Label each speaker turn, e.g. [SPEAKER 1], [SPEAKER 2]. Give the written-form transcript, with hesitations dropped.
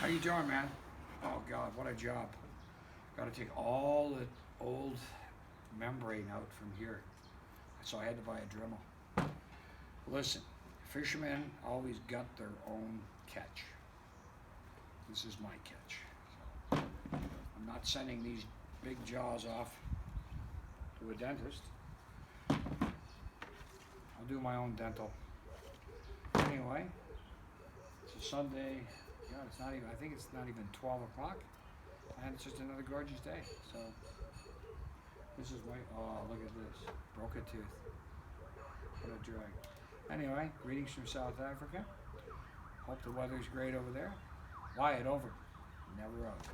[SPEAKER 1] How you doing, man? Oh God, what a job. Got to take all the old membrane out from here. So I had to buy a Dremel. Listen, fishermen always got their own catch. This is my catch. So I'm not sending these big jaws off to a dentist. I'll do my own dental. Anyway, it's a Sunday. God, it's not even, I think it's not even 12 o'clock. And it's just another gorgeous day. So this is my, oh, look at this. Broke a tooth. What a drag. Anyway, greetings from South Africa. Hope the weather's great over there. Wyatt over. Never out.